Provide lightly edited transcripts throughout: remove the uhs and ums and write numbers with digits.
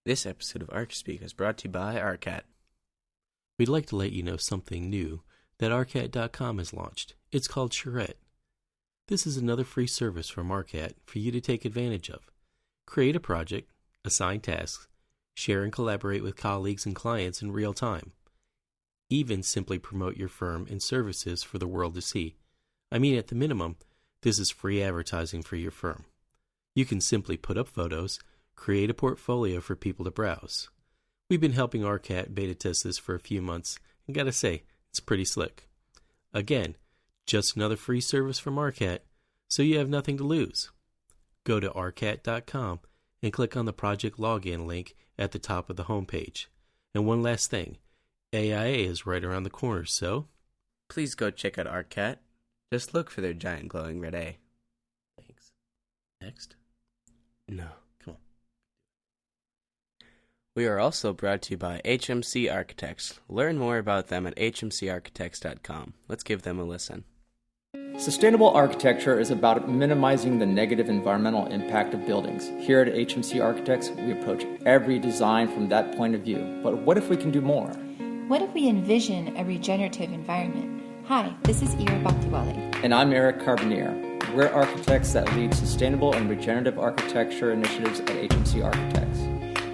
This episode of ArcSpeak is brought to you by ARCAT. We'd like to let you know something new that ARCAT.com has launched. It's called Charrette. This is another free service from ARCAT for you to take advantage of. Create a project, assign tasks, share and collaborate with colleagues and clients in real time. Even simply promote your firm and services for the world to see. I mean, at the minimum, this is free advertising for your firm. You can simply put up photos, create a portfolio for people to browse. We've been helping ARCAT beta test this for a few months, and gotta say, it's pretty slick. Again, just another free service from ARCAT, so you have nothing to lose. Go to arcat.com and click on the project login link at the top of the homepage. And one last thing, AIA is right around the corner, so Please go check out ARCAT. Just look for their giant glowing red A. thanks. Next? No, come on. We are also brought to you by HMC Architects. Learn more about them at hmcarchitects.com. Let's give them a listen. Sustainable architecture is about minimizing the negative environmental impact of buildings. Here at HMC Architects, we approach every design from that point of view. But what if we can do more? What if we envision a regenerative environment? Hi, this is Ira Bhaktiwale. And I'm Eric Carbonier. We're architects that lead sustainable and regenerative architecture initiatives at HMC Architects.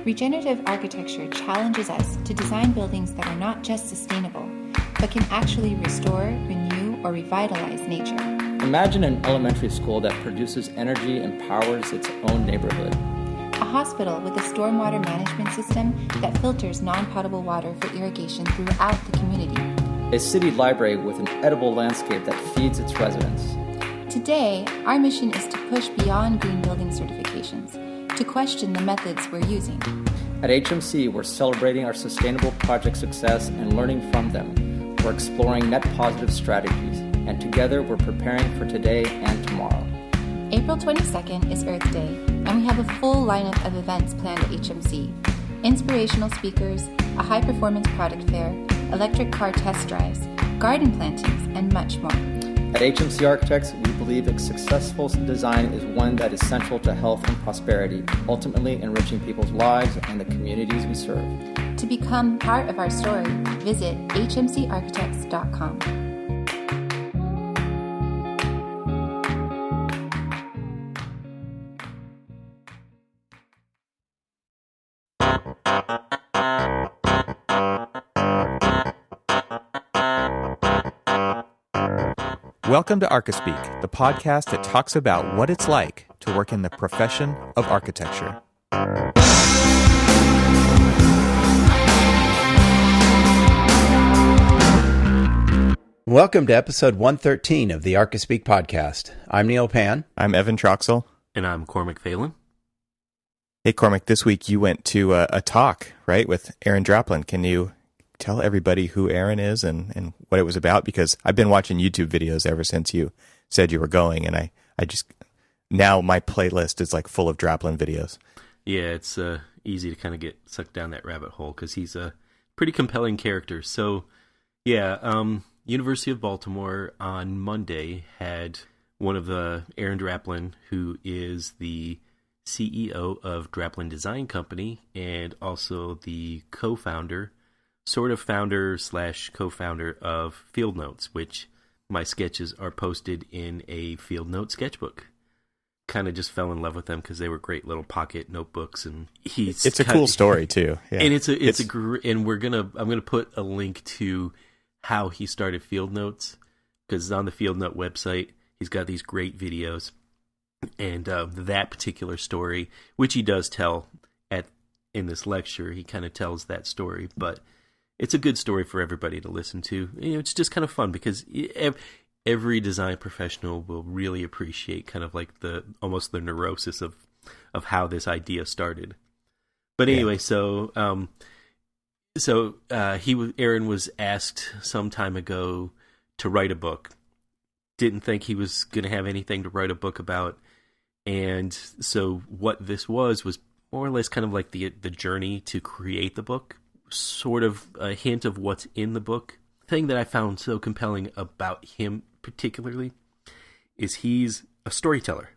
Regenerative architecture challenges us to design buildings that are not just sustainable, but can actually restore, renew, or revitalize nature. Imagine an elementary school that produces energy and powers its own neighborhood. A hospital with a stormwater management system that filters non-potable water for irrigation throughout the community. A city library with an edible landscape that feeds its residents. Today, our mission is to push beyond green building certifications, to question the methods we're using. At HMC, we're celebrating our sustainable project success and learning from them. We're exploring net positive strategies, and together we're preparing for today and tomorrow. April 22nd is Earth Day, and we have a full lineup of events planned at HMC. Inspirational speakers, a high-performance product fair, electric car test drives, garden plantings, and much more. At HMC Architects, we believe a successful design is one that is central to health and prosperity, ultimately enriching people's lives and the communities we serve. To become part of our story, visit hmcarchitects.com. Welcome to ArchiSpeak, the podcast that talks about what it's like to work in the profession of architecture. Welcome to episode 113 of the ArchiSpeak podcast. I'm Neil Pan. I'm Evan Troxel. And I'm Cormac Phelan. Hey, Cormac, this week you went to a talk, right, with Aaron Draplin. Can you tell everybody who Aaron is and what it was about? Because I've been watching YouTube videos ever since you said you were going, and I just, now my playlist is like full of Draplin videos. Yeah, it's easy to kind of get sucked down that rabbit hole because he's a pretty compelling character. So, yeah, University of Baltimore on Monday had one of the Aaron Draplin, who is the CEO of Draplin Design Company and also the co-founder, sort of founder / co-founder of Field Notes, which my sketches are posted in a Field Note sketchbook. Kind of just fell in love with them because they were great little pocket notebooks, and it's a cool story too. Yeah. And and I'm gonna put a link to how he started Field Notes, because on the Field Note website he's got these great videos, and that particular story, which he does tell in this lecture, he kind of tells that story, but it's a good story for everybody to listen to. You know, it's just kind of fun because every design professional will really appreciate kind of like almost the neurosis of how this idea started. But anyway, Aaron was asked some time ago to write a book. Didn't think he was going to have anything to write a book about, and so what this was more or less kind of like the journey to create the book. Sort of a hint of what's in the book. The thing that I found so compelling about him particularly is he's a storyteller.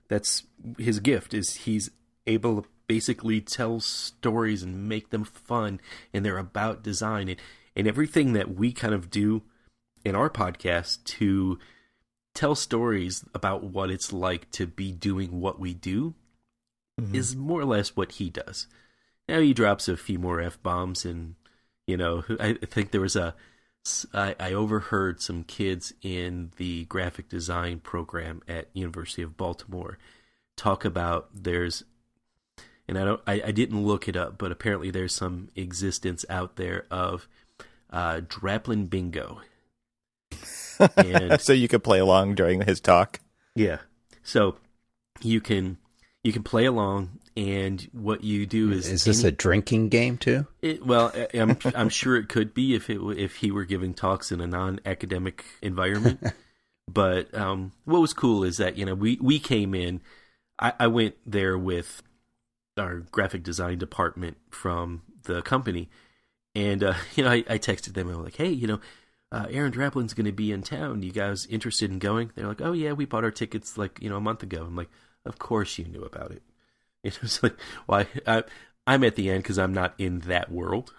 That's his gift, is he's able to basically tell stories and make them fun, and they're about design, and everything that we kind of do in our podcast to tell stories about what it's like to be doing what we do is more or less what he does. Now he drops a few more F-bombs, and I think there was I overheard some kids in the graphic design program at University of Baltimore talk about I didn't look it up, but apparently there's some existence out there of Draplin Bingo. And, so you could play along during his talk. Yeah. So you can play along, and what you do is this a drinking game too? I'm sure it could be if he were giving talks in a non-academic environment. But what was cool is that we came in. I went there with our graphic design department from the company, and I texted them and I was like, hey, Aaron Draplin's going to be in town. You guys interested in going? They're like, oh yeah, we bought our tickets like a month ago. I'm like, of course you knew about it. It's like, why? I'm at the end because I'm not in that world.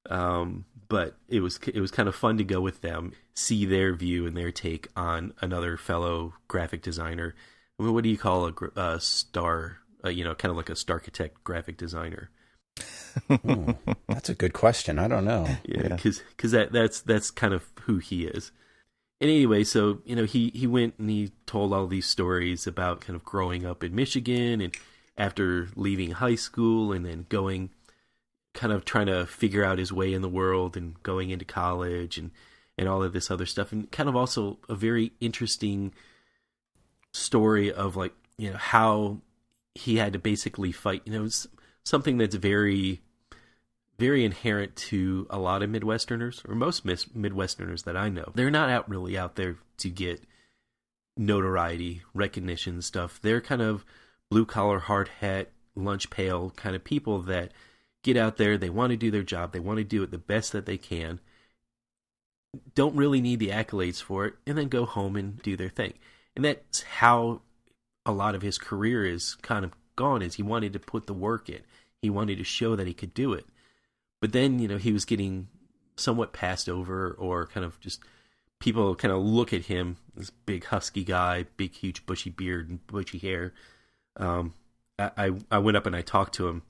But it was kind of fun to go with them, see their view and their take on another fellow graphic designer. I mean, what do you call a star? Kind of like a Starchitect graphic designer. That's a good question. I don't know. Yeah, because that's kind of who he is. And anyway, so he went and he told all these stories about kind of growing up in Michigan and after leaving high school and then going, kind of trying to figure out his way in the world and going into college and all of this other stuff, and kind of also a very interesting story of like how he had to basically fight. Something that's very, very inherent to a lot of Midwesterners, or most Midwesterners that I know. They're not really out there to get notoriety, recognition stuff. They're kind of blue-collar, hard hat, lunch pail kind of people that get out there, they want to do their job, they want to do it the best that they can, don't really need the accolades for it, and then go home and do their thing. And that's how a lot of his career is kind of gone, is he wanted to put the work in. He wanted to show that he could do it. But then, he was getting somewhat passed over, or kind of just people kind of look at him, this big husky guy, big huge bushy beard and bushy hair. I went up and I talked to him,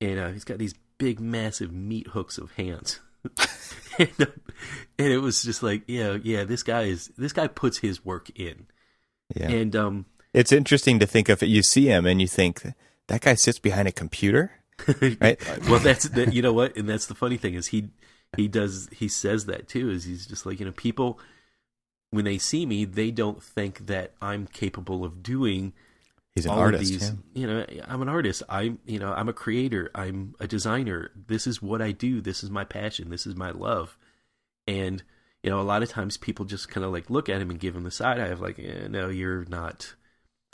and he's got these big, massive meat hooks of hands. and it was just like, yeah, this guy puts his work in. Yeah. And it's interesting to think of it. You see him and you think, that guy sits behind a computer, right? Well, you know what? And that's the funny thing is he says that too, is he's just like, people, when they see me, they don't think that I'm capable of doing He's an all artist. Of these, yeah. I'm an artist. I'm a creator. I'm a designer. This is what I do. This is my passion. This is my love. And, a lot of times people just kind of like look at him and give him the side eye of like, no, you're not.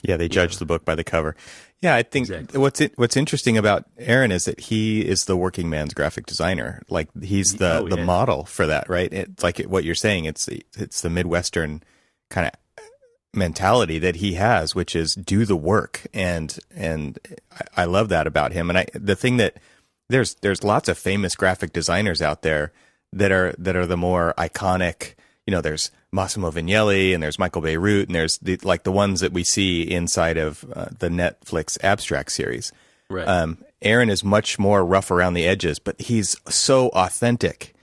Yeah, they judge the book by the cover. Yeah, I think exactly. What's interesting about Aaron is that he is the working man's graphic designer. Like he's the model for that, right? It's like what you're saying. It's the Midwestern kind of mentality that he has, which is do the work, and I love that about him. And the thing that there's lots of famous graphic designers out there that are the more iconic. There's Massimo Vignelli and there's Michael Beirut and there's the ones that we see inside of the Netflix Abstract series. Right. Aaron is much more rough around the edges, but he's so authentic.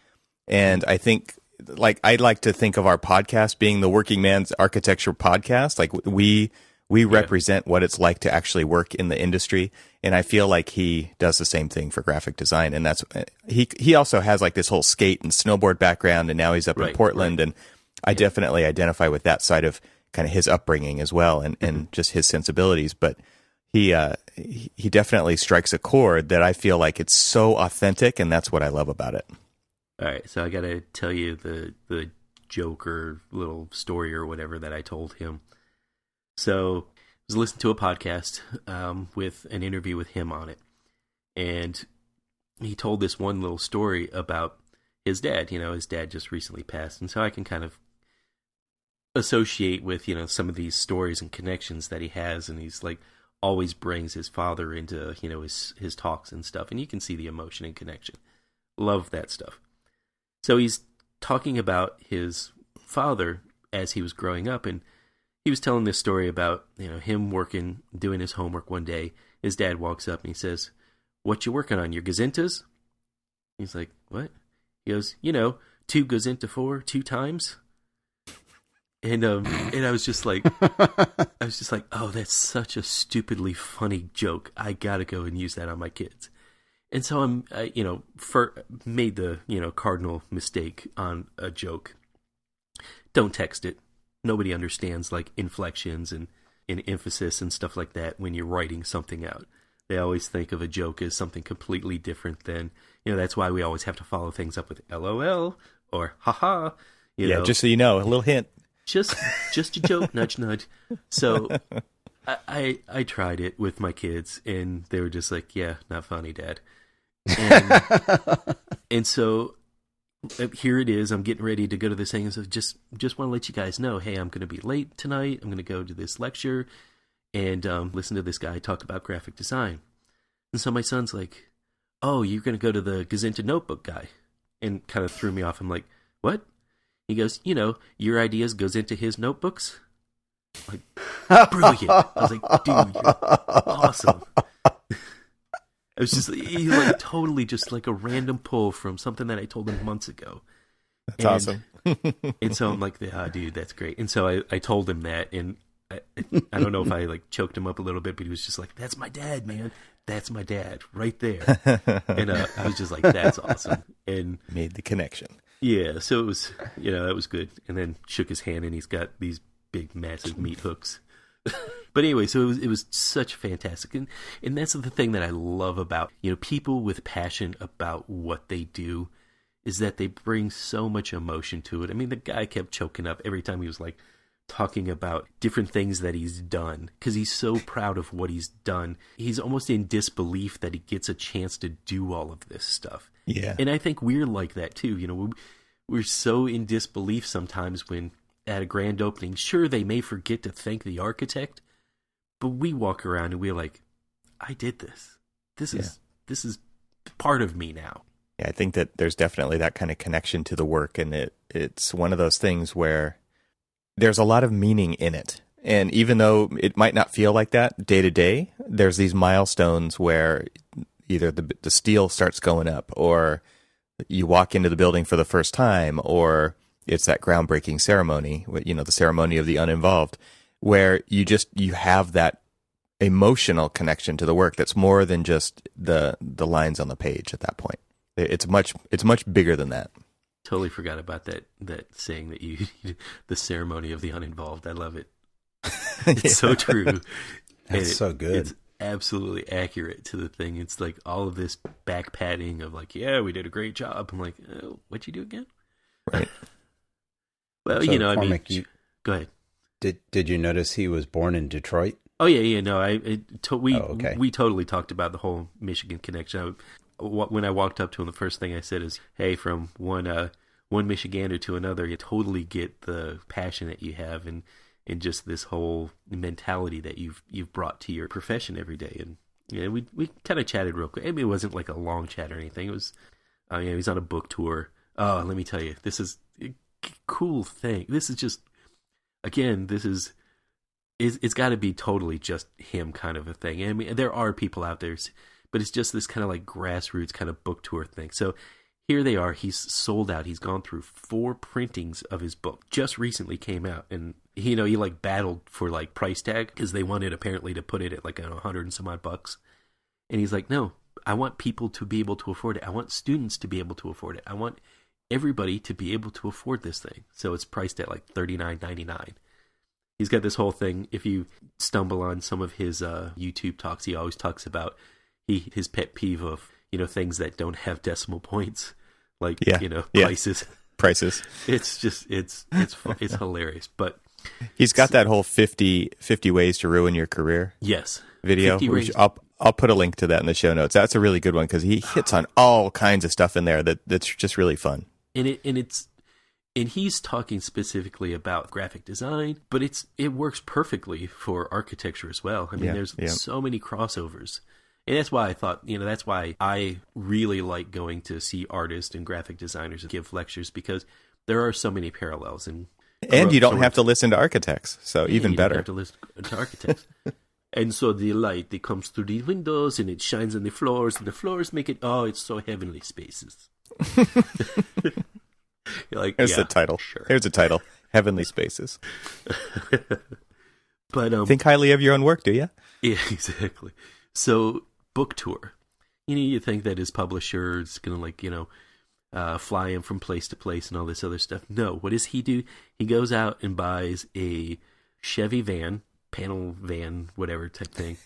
And I think, I'd like to think of our podcast being the Working Man's Architecture podcast. Like we represent what it's like to actually work in the industry. And I feel like he does the same thing for graphic design. And that's, he also has like this whole skate and snowboard background, and now he's up in Portland. Right. And I definitely identify with that side of kind of his upbringing as well, and just his sensibilities. But he definitely strikes a chord that I feel like it's so authentic, and that's what I love about it. All right, so I got to tell you the joke or little story or whatever that I told him. So I was listening to a podcast with an interview with him on it, and he told this one little story about his dad. His dad just recently passed, and so I can kind of associate with some of these stories and connections that he has, and he's like, always brings his father into, his talks and stuff, and you can see the emotion and connection. Love that stuff. So he's talking about his father as he was growing up, and he was telling this story about, him working, doing his homework one day. His dad walks up and he says, "What you working on, your gazintas?" He's like, "What?" He goes, 2 goes into 4, 2 times. And I was just like, oh, that's such a stupidly funny joke. I gotta go and use that on my kids. And so made the, cardinal mistake on a joke. Don't text it. Nobody understands like inflections and emphasis and stuff like that when you're writing something out. They always think of a joke as something completely different than, that's why we always have to follow things up with LOL or haha. Just so you know, a little hint. Just a joke, nudge, nudge. So I tried it with my kids, and they were just like, "Yeah, not funny, Dad." And so here it is. I'm getting ready to go to this thing, and so just want to let you guys know, hey, I'm going to be late tonight. I'm going to go to this lecture and listen to this guy talk about graphic design. And so my son's like, "Oh, you're going to go to the Gazinta Notebook guy," and kind of threw me off. I'm like, "What?" He goes, your ideas goes into his notebooks? Like, brilliant. I was like, dude, you're awesome. It was just, he like totally just like a random pull from something that I told him months ago. That's awesome. And so I'm like, dude, that's great. And so I told him that, and I don't know if I like choked him up a little bit, but he was just like, "That's my dad, man. That's my dad right there." And I was just like, that's awesome. And made the connection. Yeah, so it was, that was good. And then shook his hand, and he's got these big, massive meat hooks. But anyway, so it was such fantastic. And that's the thing that I love about, people with passion about what they do, is that they bring so much emotion to it. I mean, the guy kept choking up every time he was like talking about different things that he's done, because he's so proud of what he's done. He's almost in disbelief that he gets a chance to do all of this stuff. Yeah. And I think we're like that too. We're so in disbelief sometimes when at a grand opening, sure, they may forget to thank the architect, but we walk around and we're like, I did this. This is part of me now. Yeah, I think that there's definitely that kind of connection to the work, and it's one of those things where there's a lot of meaning in it. And even though it might not feel like that day to day, there's these milestones where either the steel starts going up, or you walk into the building for the first time, or it's that groundbreaking ceremony, the ceremony of the uninvolved, where you have that emotional connection to the work that's more than just the lines on the page at that point. It's much bigger than that. Totally forgot about that saying that you the ceremony of the uninvolved. I love it. It's so true. That's so good. It's absolutely accurate to the thing. It's like all of this back patting of like, yeah, we did a great job. I'm like, oh, what'd you do again? Right. Well, so, Cormac, go ahead. Did you notice he was born in Detroit? Oh yeah. No, we totally talked about the whole Michigan connection. When I walked up to him, the first thing I said is, "Hey, from one Michigander to another, you totally get the passion that you have and just this whole mentality that you've brought to your profession every day." And we kind of chatted real quick. I mean, it wasn't like a long chat or anything. It was, he's on a book tour. Oh, let me tell you, this is a cool thing. This is just, again, it's got to be totally just him kind of a thing. I mean, there are people out there, but it's just this kind of like grassroots kind of book tour thing. So here they are. He's sold out. He's gone through 4 printings of his book. Just recently came out, and he like battled for like price tag because they wanted apparently to put it at like $100 and some odd bucks. And he's like, no, I want people to be able to afford it. I want students to be able to afford it. I want everybody to be able to afford this thing. So it's priced at like $39.99. He's got this whole thing. If you stumble on some of his YouTube talks, he always talks about his pet peeve of, things that don't have decimal points, like, prices. Prices. It's just, it's hilarious. But he's got that whole 50 ways to ruin your career. Yes. Video. I'll put a link to that in the show notes. That's a really good one because he hits on all kinds of stuff in there that's just really fun. And And he's talking specifically about graphic design, but it works perfectly for architecture as well. I mean, there's so many crossovers. And that's why I thought, that's why I really like going to see artists and graphic designers give lectures, because there are so many parallels. And you don't have to listen to architects, so even better. You don't have to listen to architects. And so the light that comes through the windows and it shines on the floors, and the floors make it, it's so heavenly spaces. You're like, Here's the title. Sure. Here's the title. Heavenly Spaces. But think highly of your own work, do you? Yeah, exactly. So book tour. You think that his publisher is going to fly him from place to place and all this other stuff. No, what does he do? He goes out and buys a Chevy van, panel van, whatever type thing,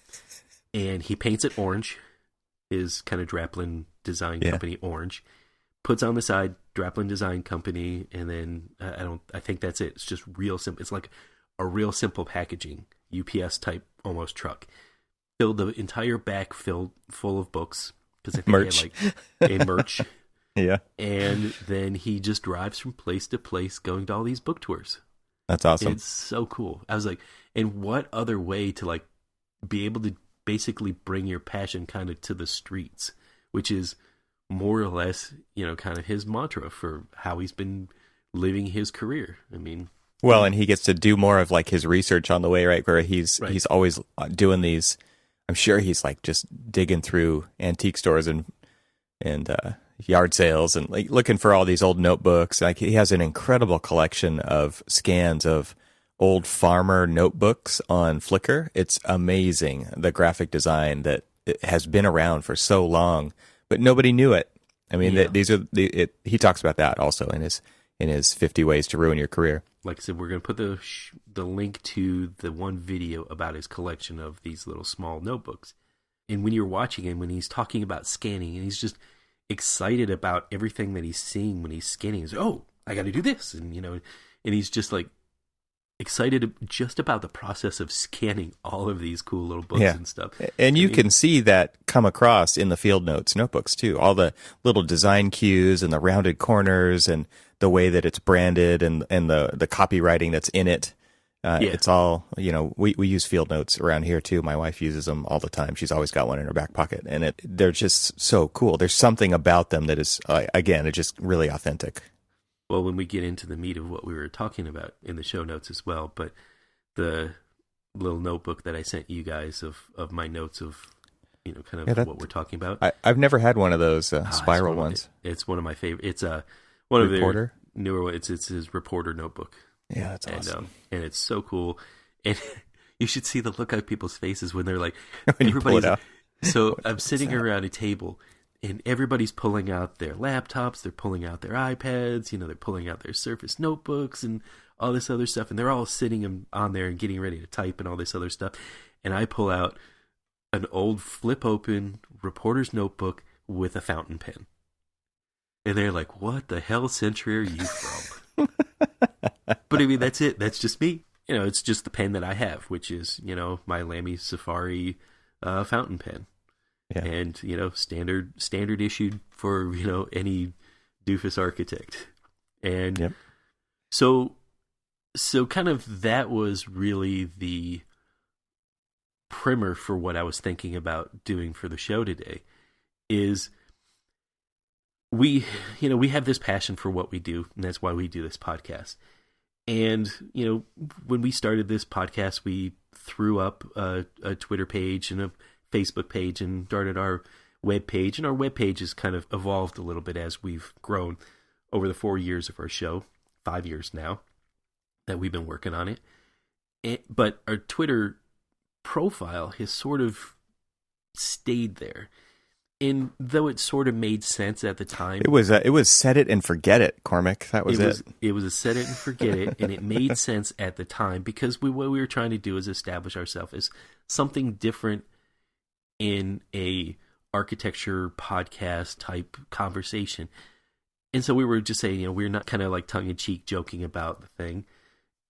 and he paints it orange. His kind of Draplin design company orange. Puts on the side Draplin Design Company, and then I think that's it. It's just real simple. It's like a real simple packaging, UPS type almost truck. Filled the entire back full of books, because I think merch. He had a merch. Yeah. And then he just drives from place to place going to all these book tours. That's awesome. And it's so cool. I was like, and what other way to be able to basically bring your passion kind of to the streets, which is more or less, kind of his mantra for how he's been living his career. I mean, well, and he gets to do more of his research on the way, right? Where he's always doing these. I'm sure he's just digging through antique stores and yard sales and looking for all these old notebooks. He has an incredible collection of scans of old farmer notebooks on Flickr. It's amazing, the graphic design that it has been around for so long. But nobody knew it. I mean, he talks about that also in his 50 Ways to Ruin Your Career. Like I said, we're going to put the link to the one video about his collection of these little small notebooks. And when you're watching him, when he's talking about scanning, and he's just excited about everything that he's seeing when he's scanning, he's I got to do this, and and he's just excited just about the process of scanning all of these cool little books and stuff. And you can see that come across in the Field Notes notebooks too. All the little design cues and the rounded corners and the way that it's branded and the copywriting that's in it. It's all, we use Field Notes around here too. My wife uses them all the time. She's always got one in her back pocket, and they're just so cool. There's something about them that is, again, it's just really authentic. Well, when we get into the meat of what we were talking about in the show notes as well, but the little notebook that I sent you guys of my notes of, kind of what we're talking about. I've never had one of those spiral ones. It's one of my favorite. It's one of Reporter? their newer ones. It's his Reporter notebook. Yeah, that's awesome. And it's so cool. And you should see the look on people's faces when they're like, when you pull it out. So I'm sitting around a table, and everybody's pulling out their laptops, they're pulling out their iPads, they're pulling out their Surface notebooks and all this other stuff, and they're all sitting on there and getting ready to type and all this other stuff. And I pull out an old flip-open reporter's notebook with a fountain pen. And they're like, what the hell century are you from? But I mean, that's it. That's just me. It's just the pen that I have, which is, my Lamy Safari fountain pen. Yeah. And, standard issued for, any doofus architect. And so kind of that was really the primer for what I was thinking about doing for the show today is we have this passion for what we do, and that's why we do this podcast. And, when we started this podcast, we threw up a Twitter page and a Facebook page and started our web page, and our web page has kind of evolved a little bit as we've grown over the 4 years of our show, 5 years now that we've been working on it. But our Twitter profile has sort of stayed there. And though it sort of made sense at the time, it was set it and forget it, Cormac. That was it. It was a set it and forget it, and it made sense at the time because what we were trying to do is establish ourselves as something different in a architecture podcast type conversation. And so we were just saying, we're not kind of like tongue in cheek joking about the thing.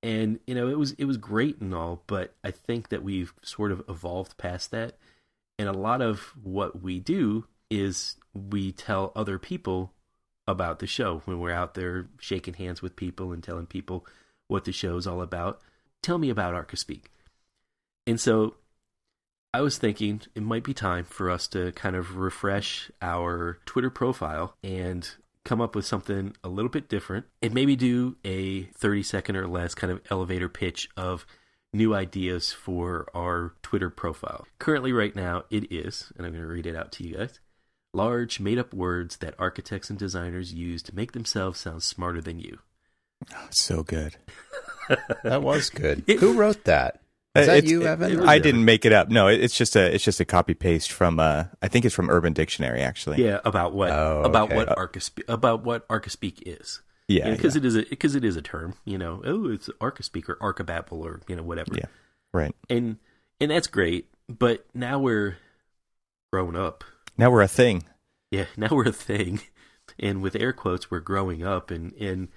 And, it was great and all, but I think that we've sort of evolved past that. And a lot of what we do is we tell other people about the show when we're out there shaking hands with people and telling people what the show's all about. Tell me about ArcaSpeak. And so I was thinking it might be time for us to kind of refresh our Twitter profile and come up with something a little bit different and maybe do a 30-second or less kind of elevator pitch of new ideas for our Twitter profile. Currently right now it is, and I'm going to read it out to you guys, large made-up words that architects and designers use to make themselves sound smarter than you. Oh, so good. That was good. Who wrote that? Is that you, Evan? I didn't make it up. No, it's just a copy paste from I think it's from Urban Dictionary actually. Yeah, about what what ArcaSpeak is. Yeah, because it is a term. It's ArcaSpeak or Archibabble or whatever. Yeah, right. And that's great. But now we're grown up. Now we're a thing. Yeah, now we're a thing, and with air quotes, we're growing up, and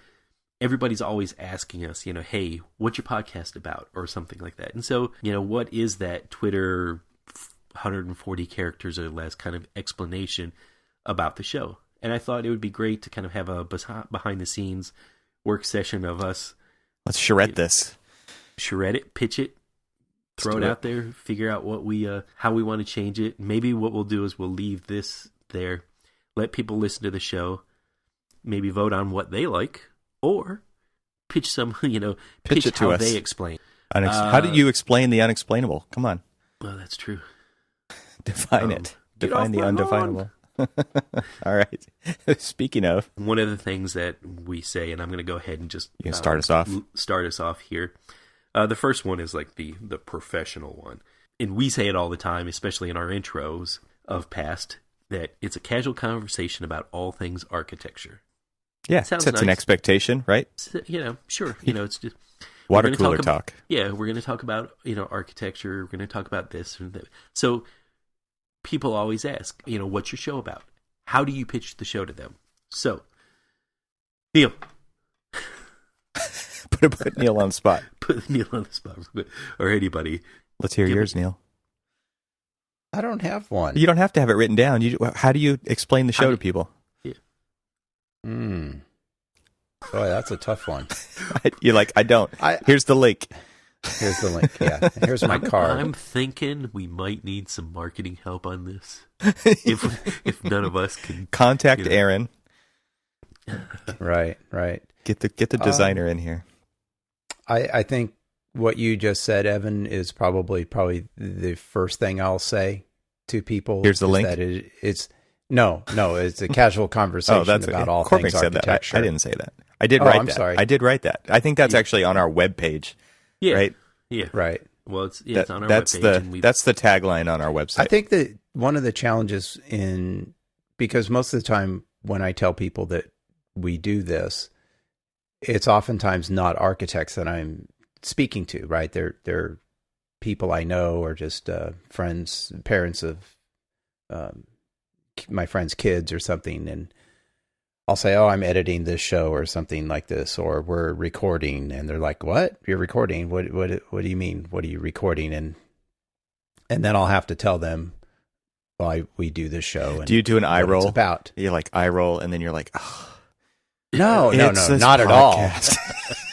everybody's always asking us, hey, what's your podcast about, or something like that. And so, what is that Twitter 140 characters or less kind of explanation about the show? And I thought it would be great to kind of have a behind-the-scenes work session of us. Let's charrette this. Charrette it, pitch it, throw it out there, figure out what how we want to change it. Maybe what we'll do is we'll leave this there, let people listen to the show, maybe vote on what they like, or pitch some, pitch it to how us. they explain. How do you explain the unexplainable? Come on. Well, that's true. Define it. Define the undefinable. All right. Speaking of, one of the things that we say, and I'm going to go ahead and just you can start us off. Start us off here. The first one is like the professional one, and we say it all the time, especially in our intros of past, that it's a casual conversation about all things architecture. Yeah, sounds sets nice. An expectation, right? Sure. It's just water cooler talk. Yeah, we're going to talk about architecture. We're going to talk about this and that. So people always ask, what's your show about? How do you pitch the show to them? So, Neil, put Neil on the spot. Put Neil on the spot, or anybody. Let's hear yours, Neil. I don't have one. You don't have to have it written down. How do you explain the show to people? Boy, that's a tough one. You're like, I don't. Here's the link. Here's the link. Yeah. Here's my card. I'm thinking we might need some marketing help on this. if none of us can contact Aaron. Right. Get the designer in here. I think what you just said, Evan, is probably the first thing I'll say to people. Here's the link. That it's a casual conversation about all Cormac things architecture. That. I didn't say that. I did write I'm that. Sorry. I did write that. I think that's actually on our webpage. Yeah. Right? Yeah. Right. Well, it's on our that's webpage. That's the tagline on our website. I think that one of the challenges because most of the time when I tell people that we do this, it's oftentimes not architects that I'm speaking to, right? They're people I know or just friends, parents of my friends' kids or something, and I'll say, "Oh, I'm editing this show or something like this," or "We're recording," and they're like, "What? You're recording? What do you mean? What are you recording?" And then I'll have to tell them why we do this show. And do you do an eye roll? It's about you like eye roll, and then you're like, oh, no, not at all.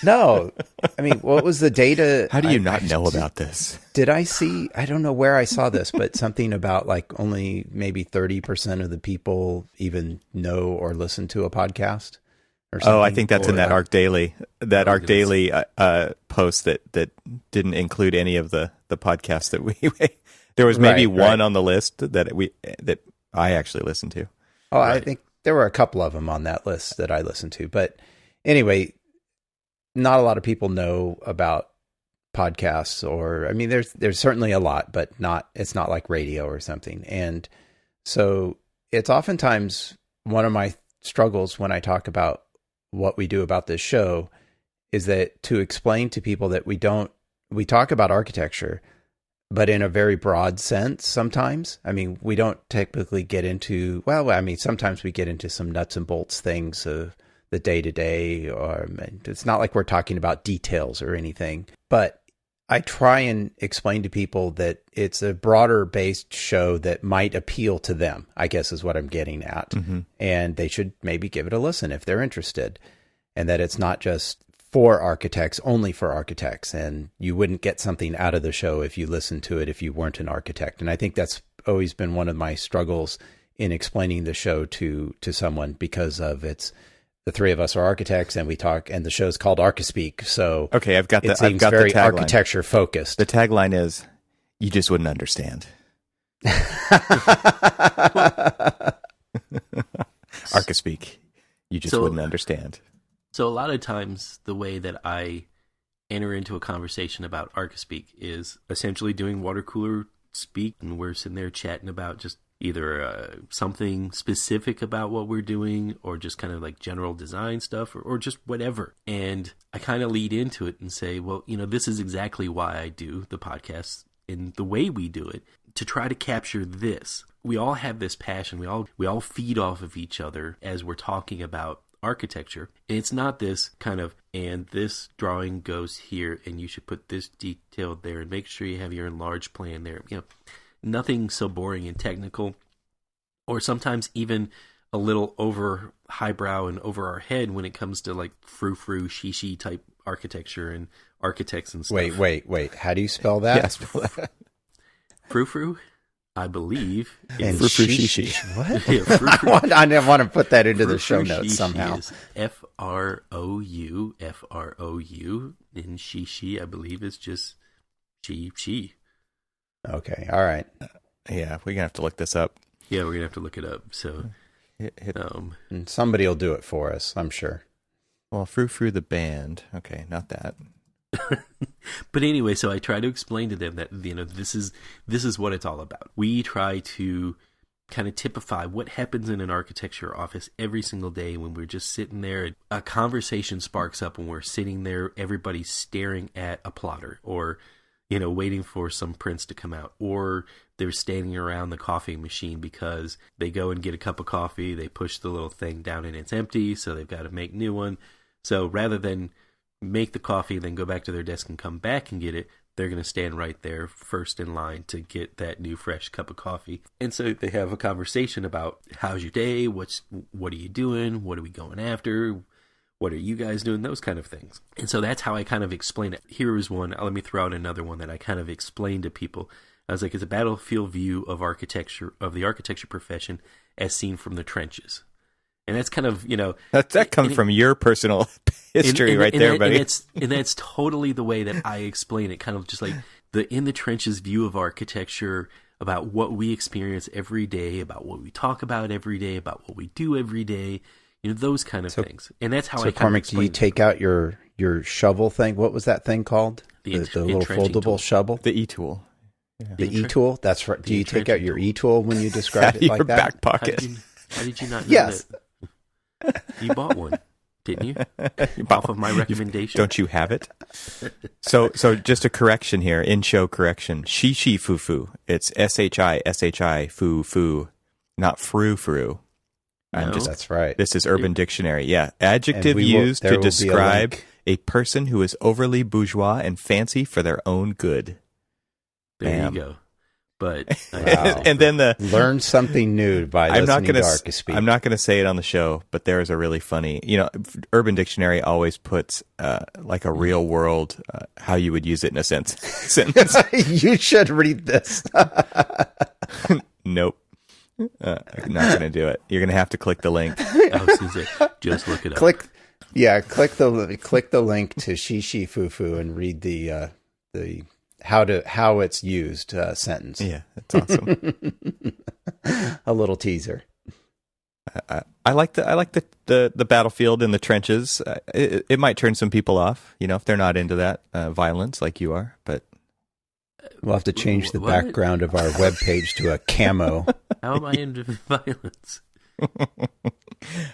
No, I mean, what was the data? How do you not know about this? Did I see? I don't know where I saw this, but something about like only maybe 30% of the people even know or listen to a podcast. Or something. Oh, I think that's in that Arc Daily. That Arc Daily post that didn't include any of the podcasts that we. There was maybe one on the list that I actually listened to. Oh, right. I think there were a couple of them on that list that I listened to, but anyway. Not a lot of people know about podcasts, or I mean, there's certainly a lot, but it's not like radio or something. And so it's oftentimes one of my struggles when I talk about what we do about this show is that to explain to people that we talk about architecture, but in a very broad sense sometimes. I mean, we don't typically get into, sometimes we get into some nuts and bolts things of the day-to-day, or it's not like we're talking about details or anything. But I try and explain to people that it's a broader based show that might appeal to them, I guess is what I'm getting at. Mm-hmm. And they should maybe give it a listen if they're interested. And that it's not just for architects, only for architects. And you wouldn't get something out of the show if you listened to it if you weren't an architect. And I think that's always been one of my struggles in explaining the show to someone, because of the three of us are architects and we talk, and the show's called Archispeak. So Okay, I've got it seems I've got very the tagline. architecture focused. The tagline is, "You just wouldn't understand." Archispeak. You just wouldn't understand. So a lot of times the way that I enter into a conversation about Archispeak is essentially doing water cooler speak, and we're sitting there chatting about just either something specific about what we're doing, or just kind of like general design stuff, or just whatever. And I kind of lead into it and say, well, this is exactly why I do the podcast in the way we do it, to try to capture this. We all have this passion. We all feed off of each other as we're talking about architecture. And it's not this kind of, and this drawing goes here, and you should put this detail there, and make sure you have your enlarged plan there. Nothing so boring and technical, or sometimes even a little over highbrow and over our head when it comes to like frou-frou, shishi type architecture and architects and stuff. Wait. How do you spell that? Yeah, spell that. Frou-frou, I believe. And Frou-frou shishi. shishi. What? Yeah, frou-frou. I want to put that into the show Frou-frou notes shishi somehow. is F-R-O-U, and shishi, I believe, is just she. Okay. All right. Yeah, we're gonna have to look this up. Yeah, we're gonna have to look it up. So, And somebody will do it for us, I'm sure. Well, Frou the band. Okay, not that. but anyway, so I try to explain to them that this is what it's all about. We try to kind of typify what happens in an architecture office every single day when we're just sitting there. A conversation sparks up when we're sitting there, everybody's staring at a plotter, or waiting for some prints to come out, or they're standing around the coffee machine because they go and get a cup of coffee, they push the little thing down and it's empty, so they've got to make new one. So rather than make the coffee, then go back to their desk and come back and get it, they're going to stand right there first in line to get that new fresh cup of coffee. And so they have a conversation about, how's your day? What are you doing? What are we going after? What are you guys doing? Those kind of things. And so that's how I kind of explain it. Here is one. Let me throw out another one that I kind of explained to people. I was like, it's a battlefield view of architecture, of the architecture profession as seen from the trenches. And that's kind of, that comes from your personal history right there, buddy. And that's totally the way that I explain it. Kind of just like the in the trenches view of architecture, about what we experience every day, about what we talk about every day, about what we do every day. Those kind of things. And that's how I kind Cormac, of explain do you take out your shovel thing? What was that thing called? The little entrenching foldable tool. shovel? The e-tool. Yeah. The e-tool? That's right. Do you take out entrenching your tool. e-tool when you describe it Your like that? back How pocket. did you not know Yes. that? You bought one, didn't you? Off of my recommendation. Don't you have it? So just a correction here, in-show correction. Shishi foo-foo. It's S-H-I, foo-foo, not frou-frou. No. That's right. This is Urban Dictionary. Yeah. Adjective there used will to be a describe link. a person who is overly bourgeois and fancy for their own good. There Bam. you go. But Wow. And then Learn something new by I'm not listening going to to Archispeak. I'm not going to say it on the show, but there is a really funny, Urban Dictionary always puts like a real world how you would use it in a sentence. You should read this. Nope. I'm not going to do it. You're going to have to click the link. I was going to say, just look it up. click the link to Shishi Fufu and read the how it's used sentence. Yeah, that's awesome. A little teaser. I like the battlefield in the trenches. It might turn some people off, if they're not into that violence like you are. But We'll have to change the What? background of our webpage to a camo. How am I into violence?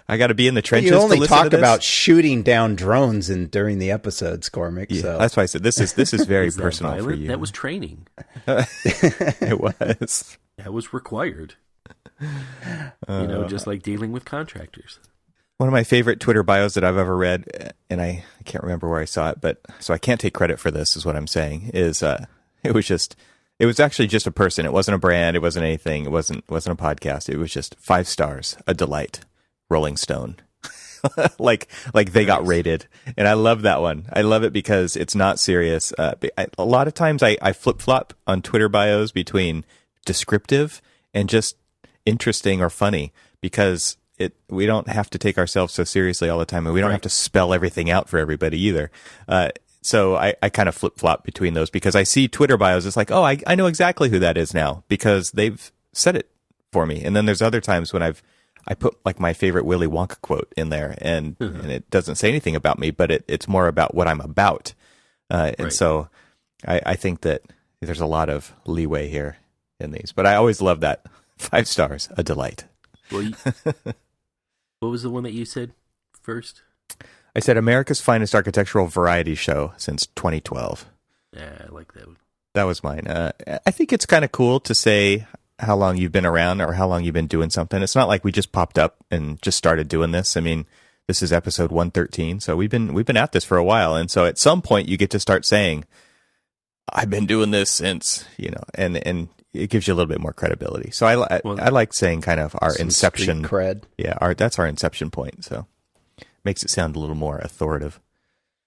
I got to be in the trenches. You only to listen talk to this? about shooting down drones during the episodes, Cormac. Yeah, so that's why I said this is very Is that personal for violent? you. That was training. It was. That was required. Just like dealing with contractors. One of my favorite Twitter bios that I've ever read, and I can't remember where I saw it, but so I can't take credit for this, is what I'm saying, is it was actually just a person. It wasn't a brand. It wasn't anything. It wasn't a podcast. It was just 5 stars, a delight, Rolling Stone. like they got rated. And I love that one. I love it because it's not serious. A lot of times I flip-flop on Twitter bios between descriptive and just interesting or funny, because we don't have to take ourselves so seriously all the time, and we don't have to spell everything out for everybody either. So I kind of flip-flop between those, because I see Twitter bios. It's like, oh, I know exactly who that is now because they've said it for me. And then there's other times when I put like my favorite Willy Wonka quote in there, and it doesn't say anything about me, but it's more about what I'm about. And so I think that there's a lot of leeway here in these. But I always love that 5 stars, a delight. Well, what was the one that you said first? I said America's Finest Architectural Variety Show since 2012. Yeah, I like that one. That was mine. I think it's kind of cool to say how long you've been around or how long you've been doing something. It's not like we just popped up and just started doing this. I mean, this is episode 113, so we've been at this for a while. And so at some point you get to start saying, I've been doing this since, and it gives you a little bit more credibility. So I like saying kind of our inception cred. Yeah, that's our inception point. So makes it sound a little more authoritative.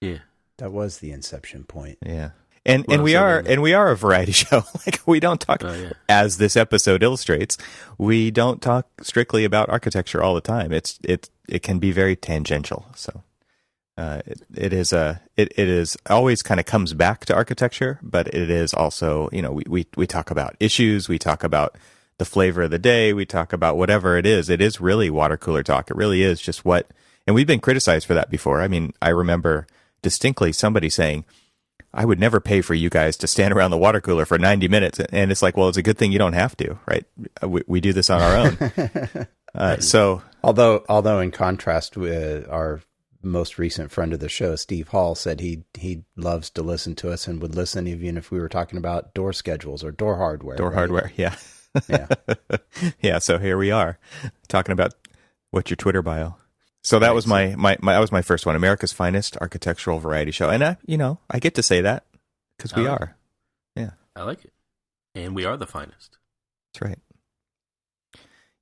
Yeah, that was the inception point. Yeah, and we are a variety show. Like, we don't talk, as this episode illustrates, we don't talk strictly about architecture all the time. It can be very tangential. So. It is always kind of comes back to architecture, but it is also, we talk about issues, we talk about the flavor of the day, we talk about whatever it is. It is really water cooler talk. It really is just and we've been criticized for that before. I mean, I remember distinctly somebody saying, I would never pay for you guys to stand around the water cooler for 90 minutes. And it's like, well, it's a good thing you don't have to, right? We do this on our own. So although in contrast with our most recent friend of the show, Steve Hall, said he loves to listen to us and would listen even if we were talking about door schedules or door hardware. Hardware, yeah. Yeah. Yeah, so here we are talking about what's your Twitter bio. So that was my that was my first one, America's Finest Architectural Variety Show. And I get to say that because we are. Yeah. I like it. And we are the finest. That's right.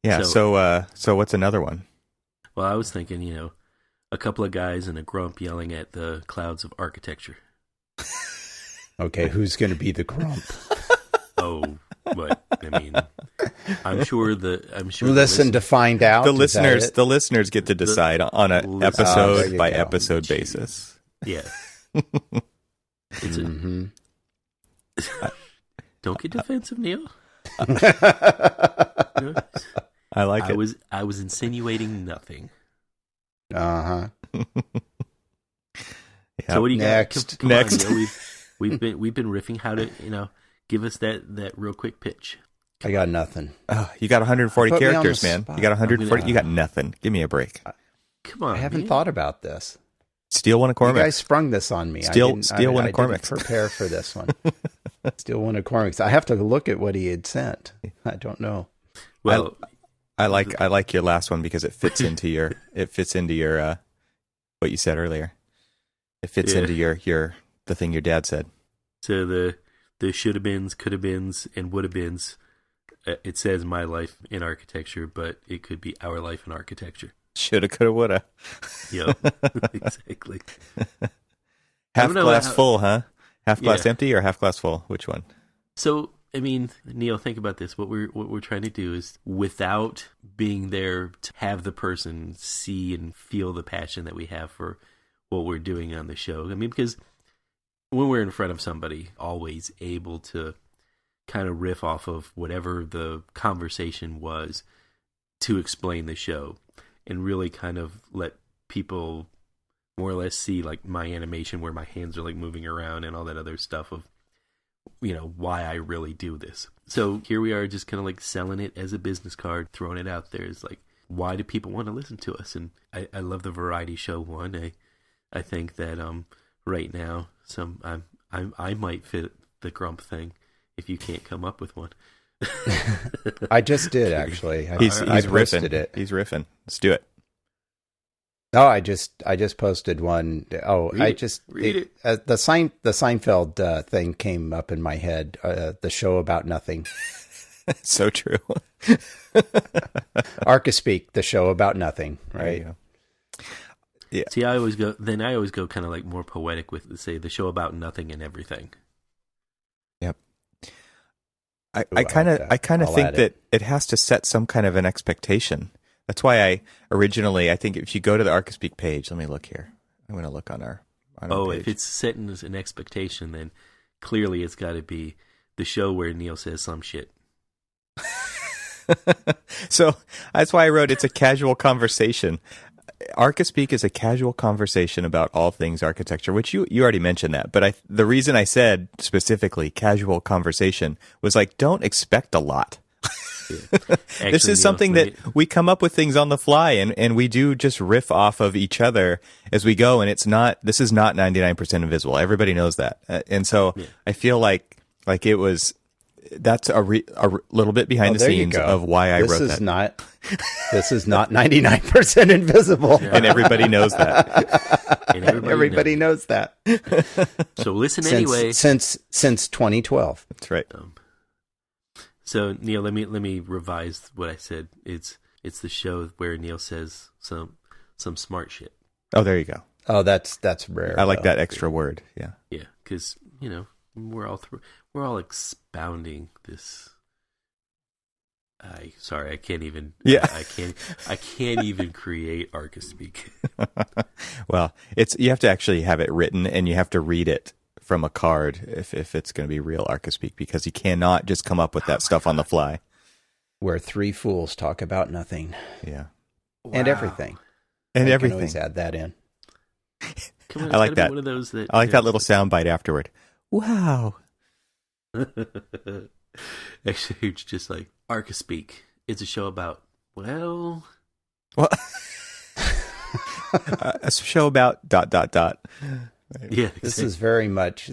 Yeah, so what's another one? Well, I was thinking, a couple of guys and a grump yelling at the clouds of architecture. Okay, who's going to be the grump? Oh, but I mean, I'm sure. Listen to find out. The listeners get to decide on an episode by episode basis. Yeah. Don't get defensive, Neil. I like it. I was insinuating nothing. Uh-huh. So what do you Next. got? Come Next. on, we've been riffing. How to give us that real quick pitch. I got nothing. Oh, you got 140 Put me on the characters, man. spot. You got 140. You got nothing. Give me a break. Come on, I haven't man. thought about this. Steal one of You Cormac's. guys sprung this on me. Steal one of I didn't Cormac's. prepare for this one. Steal one of Cormac's. I have to look at what he had sent. I don't know. Well, I like your last one because it fits into your what you said earlier. It fits into the thing your dad said. So the shoulda beens, coulda beens, and woulda beens. It says my life in architecture, but it could be our life in architecture. Shoulda, coulda, woulda. Yep, exactly. Half glass full, huh? Half glass empty or half glass full? Which one? So, I mean, Neil, think about this. What we're trying to do is, without being there to have the person see and feel the passion that we have for what we're doing on the show. I mean, because when we're in front of somebody, always able to kind of riff off of whatever the conversation was to explain the show and really kind of let people more or less see like my animation where my hands are like moving around and all that other stuff of, why I really do this. So here we are just kind of like selling it as a business card, throwing it out there. It's like, why do people want to listen to us? And I love the variety show one. I think that right now I might fit the grump thing if you can't come up with one. I just did, actually. He's I posted riffing. it. He's riffing. Let's do it. Oh, I just posted one. Oh, Read it. The Seinfeld thing came up in my head. The show about nothing. So true. Archispeak, the show about nothing. Right. Yeah. See, I always go kind of like more poetic with, say, the show about nothing and everything. Yep. Ooh, I kind of I'll think add that it. it has to set some kind of an expectation. That's why I think if you go to the Archispeak page, let me look here. I'm going to look on our page. If it's setting as an expectation, then clearly it's got to be the show where Neil says some shit. So that's why I wrote it's a casual conversation. Archispeak is a casual conversation about all things architecture, which you already mentioned that. But the reason I said specifically casual conversation was like, don't expect a lot. Yeah. This is something that we come up with things on the fly, and we do just riff off of each other as we go. And this is not 99% invisible. Everybody knows that. And so I feel like that's a little bit behind the scenes of why I wrote that. This is not 99% invisible. And everybody knows that. And everybody knows that. So listen anyway. Since 2012. That's right. So Neil, let me revise what I said. It's the show where Neil says some smart shit. Oh, there you go. Oh, that's rare. I like that extra word. Yeah. Yeah, because we're all expounding this. I can't even. Yeah. I can't even create Archispeak. Well, you have to actually have it written, and you have to read it from a card if it's going to be real Archispeak, because you cannot just come up with that stuff on the fly. Where three fools talk about nothing. Yeah. And everything. And I everything. can always add that in. Come on, I like that. One of those that. I like that little soundbite afterward. Wow. Actually, it's just like Archispeak. It's a show about Well, a show about ... Yeah, exactly. This is very much.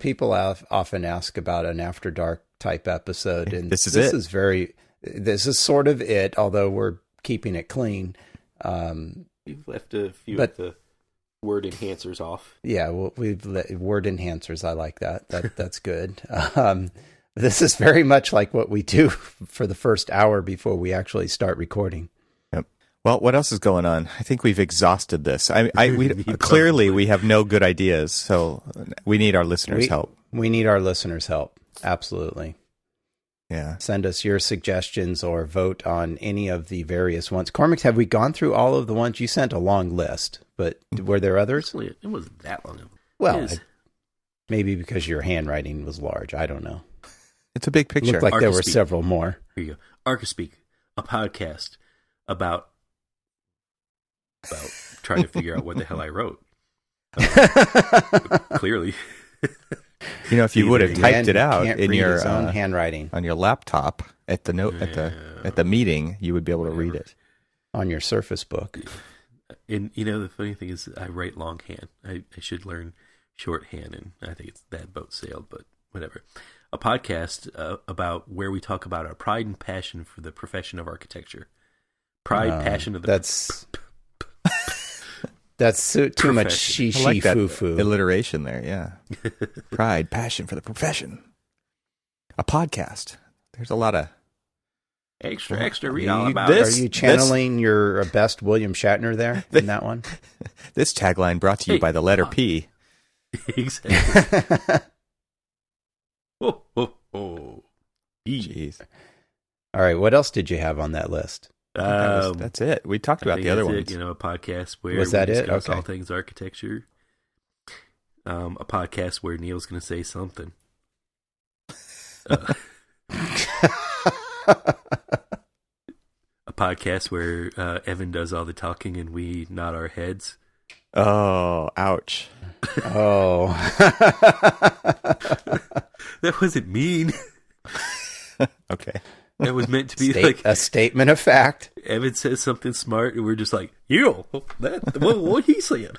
People often ask about an After Dark type episode, and this is sort of it. Although we're keeping it clean. You've left a few of the word enhancers off. Yeah, well, we've word enhancers. I like that. That's good. This is very much like what we do for the first hour before we actually start recording. Yep. Well, what else is going on? I think we've exhausted this. We have no good ideas, so we need our listeners' help. We need our listeners' help. Absolutely. Yeah. Send us your suggestions or vote on any of the various ones. Cormac, have we gone through all of the ones? You sent a long list, but were there others? It wasn't that long. Well, maybe because your handwriting was large. I don't know. It's a big picture. Looked like there were several more. Here you go. Archispeak, a podcast about trying to figure out what the hell I wrote. Clearly. If you would have typed it out in your own handwriting on your laptop at the meeting, you would be able to read it on your Surface Book. And the funny thing is, I write longhand. I should learn shorthand, and I think it's that boat sailed. But whatever. A podcast about where we talk about our pride and passion for the profession of architecture. Passion of the. That's too much she like that foo-foo. alliteration there, yeah. Pride, passion for the profession. A podcast. There's a lot of... Extra read all about it. Are you channeling your best William Shatner there in that one? This tagline brought to you by the letter P. Exactly. Jeez. All right, what else did you have on that list? That's it. We talked about the other ones. A podcast where was that we it? discuss Okay. all things architecture. A podcast where Neil's going to say something. A podcast where Evan does all the talking and we nod our heads. Oh, ouch. Oh. That wasn't mean. Okay. That was meant to be a statement of fact. Evan says something smart, and we're just like, what he said.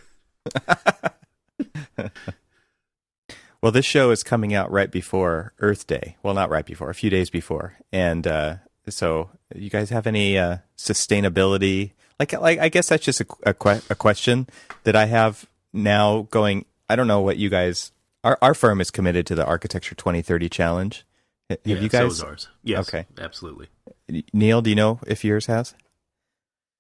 Well, this show is coming out right before Earth Day. Well, not right before, a few days before. And so you guys have any sustainability, Like I guess that's just a question that I have now going. I don't know what you guys. Our firm is committed to the Architecture 2030 Challenge. Have you guys? So is ours. Yes. Okay. Absolutely. Neil, do you know if yours has?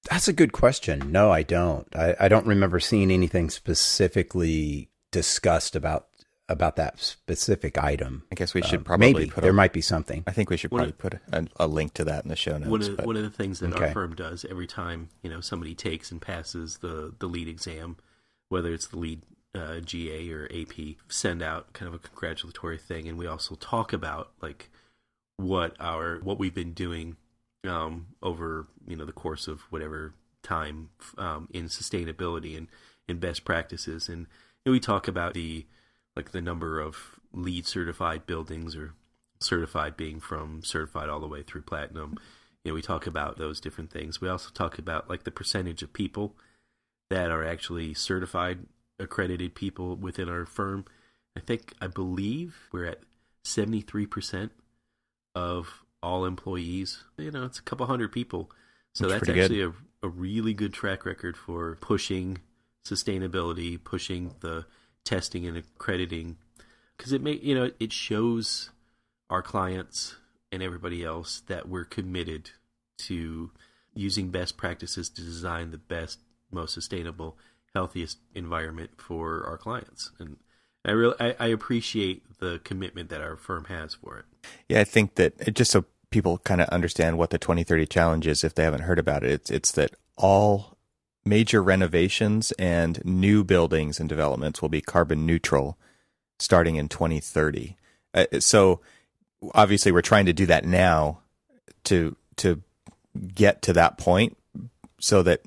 That's a good question. No, I don't. I don't remember seeing anything specifically discussed about that specific item. I guess we should probably maybe put there might be something. I think we should probably put a link to that in the show notes. One of the things that Okay. our firm does every time somebody takes and passes the lead exam, whether it's the lead GA or AP, send out kind of a congratulatory thing, and we also talk about like what we've been doing over the course of whatever time in sustainability and best practices, and we talk about the number of LEED certified buildings, or certified being from certified all the way through platinum. We talk about those different things. We also talk about like the percentage of people that are actually certified, accredited people within our firm. I believe we're at 73% of all employees. It's a couple hundred people. So that's actually a really good track record for pushing sustainability, pushing the testing and accrediting, because it shows our clients and everybody else that we're committed to using best practices to design the best, most sustainable, healthiest environment for our clients. And I appreciate the commitment that our firm has for it. Yeah, I think that just so people kind of understand what the 2030 Challenge is, if they haven't heard about it, it's that all major renovations and new buildings and developments will be carbon neutral starting in 2030. So obviously we're trying to do that now to get to that point, so that,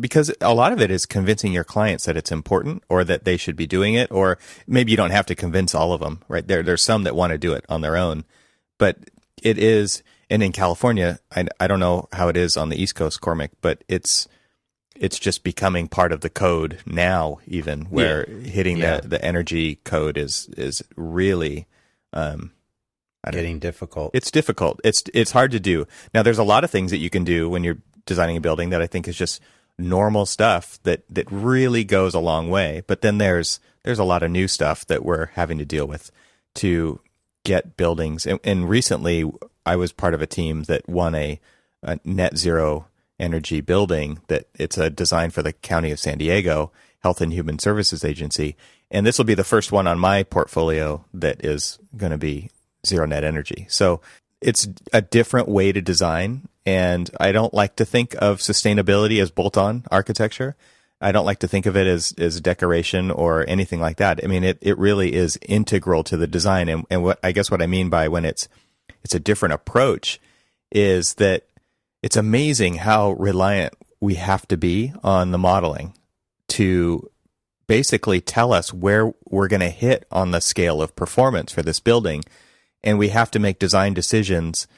because a lot of it is convincing your clients that it's important or that they should be doing it, or maybe you don't have to convince all of them, right? There's some that want to do it on their own, but it is, and in California, I don't know how it is on the East Coast, Cormac, but it's just becoming part of the code now, even where hitting the energy code is really Getting difficult. It's difficult. It's hard to do. Now, there's a lot of things that you can do when you're designing a building that I think is just normal stuff that really goes a long way. But then there's a lot of new stuff that we're having to deal with to get buildings. And recently, I was part of a team that won a net zero energy building, that it's a design for the County of San Diego Health and Human Services Agency. And this will be the first one on my portfolio that is going to be zero net energy. So it's a different way to design. And I don't like to think of sustainability as bolt-on architecture. I don't like to think of it as decoration or anything like that. I mean, it really is integral to the design. And what I mean by when it's a different approach is that it's amazing how reliant we have to be on the modeling to basically tell us where we're going to hit on the scale of performance for this building. And we have to make design decisions